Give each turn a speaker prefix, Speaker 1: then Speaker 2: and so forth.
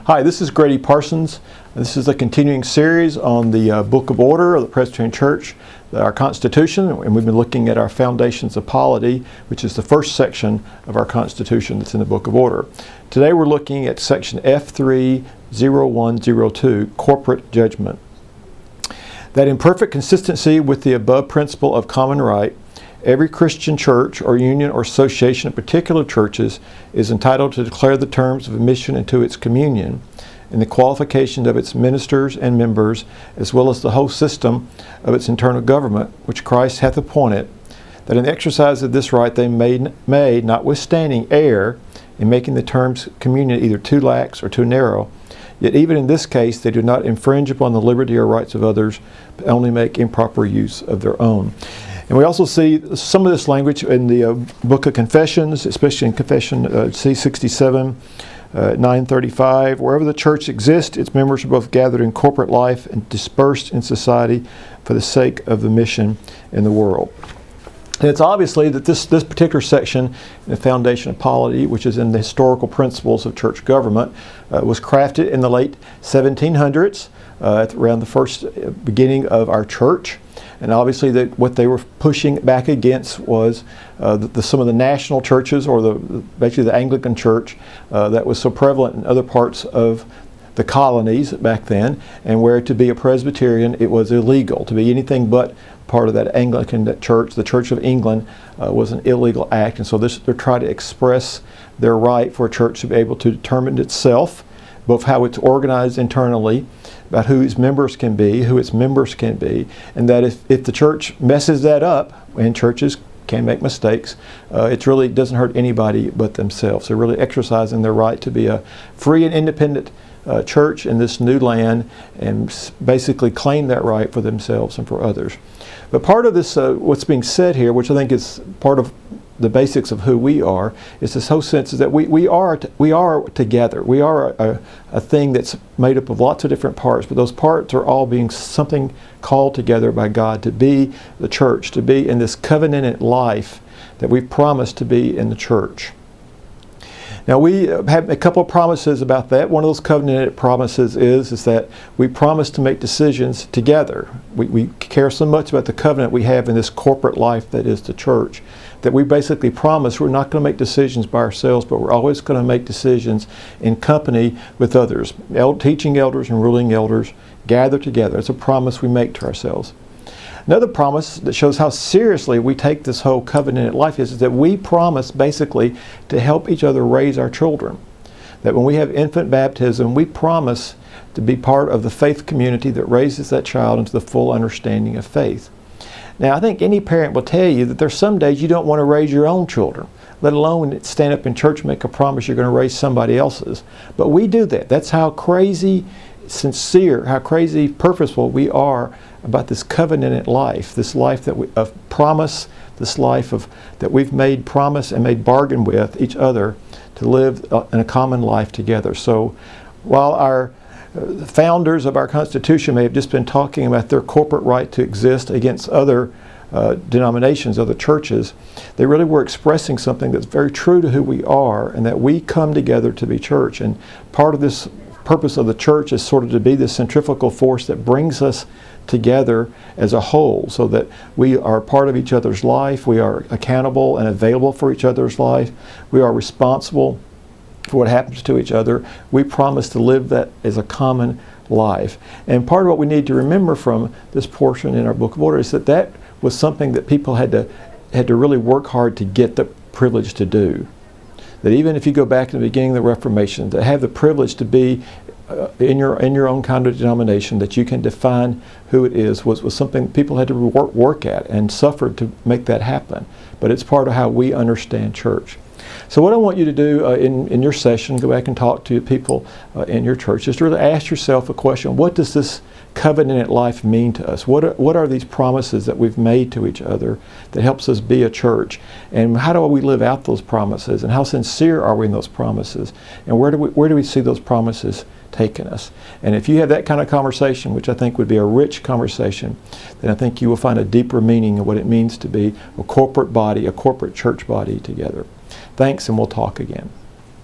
Speaker 1: Hi, this is Gradye Parsons. This is a continuing series on the Book of Order of the Presbyterian Church, our Constitution, and we've been looking at our Foundations of Polity, which is the first section of our Constitution that's in the Book of Order. Today we're looking at section F3-0102, Corporate Judgment. That in perfect consistency with the above principle of common right, every Christian church or union or association of particular churches is entitled to declare the terms of admission into its communion and the qualifications of its ministers and members, as well as the whole system of its internal government, which Christ hath appointed, that in the exercise of this right they may, notwithstanding, err in making the terms of communion either too lax or too narrow. Yet even in this case they do not infringe upon the liberty or rights of others, but only make improper use of their own. And we also see some of this language in the Book of Confessions, especially in Confession C67, 935. Wherever the church exists, its members are both gathered in corporate life and dispersed in society for the sake of the mission in the world. And it's obviously that this particular section in the Foundation of Polity, which is in the historical principles of church government, was crafted in the late 1700s, around the first beginning of our church. And obviously what they were pushing back against was some of the national churches, or basically the Anglican Church that was so prevalent in other parts of the colonies back then, and where to be a Presbyterian it was illegal. To be anything but part of that Anglican Church, the Church of England, was an illegal act. And so they're trying to express their right for a church to be able to determine itself, both how it's organized internally, about who its members can be, who its members can be, and that if the church messes that up, and churches can make mistakes, it really doesn't hurt anybody but themselves. They're really exercising their right to be a free and independent church in this new land, and basically claim that right for themselves and for others. But part of this, what's being said here, which I think is part of the basics of who we are, is this whole sense is that we are together. We are a thing that's made up of lots of different parts, but those parts are all being something called together by God to be the church, to be in this covenanted life that we've promised to be in the church. Now we have a couple of promises about that. One of those covenanted promises is that we promise to make decisions together. We care so much about the covenant we have in this corporate life that is the church, that we basically promise we're not going to make decisions by ourselves, but we're always going to make decisions in company with others. Teaching elders and ruling elders gather together. It's a promise we make to ourselves. Another promise that shows how seriously we take this whole covenanted life is that we promise basically to help each other raise our children. That when we have infant baptism, we promise to be part of the faith community that raises that child into the full understanding of faith. Now, I think any parent will tell you that there's some days you don't want to raise your own children, let alone stand up in church and make a promise you're going to raise somebody else's. But we do that. That's how crazy sincere, how crazy purposeful we are about this covenanted life, this life of promise, this life that we've made promise and made bargain with each other to live in a common life together. So while our founders of our Constitution may have just been talking about their corporate right to exist against other denominations, other churches, they really were expressing something that's very true to who we are, and that we come together to be church. And part of this purpose of the church is sort of to be the centrifugal force that brings us together as a whole, so that we are part of each other's life, we are accountable and available for each other's life, we are responsible for what happens to each other. We promise to live that as a common life. And part of what we need to remember from this portion in our Book of Order is that was something that people had to really work hard to get the privilege to do. That even if you go back to the beginning of the Reformation, to have the privilege to be in your own kind of denomination, that you can define who it is, was something people had to work at and suffered to make that happen. But it's part of how we understand church. So what I want you to do in your session, go back and talk to people in your church, is to really ask yourself a question: what does this covenanted life mean to us? What are these promises that we've made to each other that helps us be a church? And how do we live out those promises? And how sincere are we in those promises? And where do we see those promises taking us? And if you have that kind of conversation, which I think would be a rich conversation, then I think you will find a deeper meaning of what it means to be a corporate body, a corporate church body together. Thanks, and we'll talk again.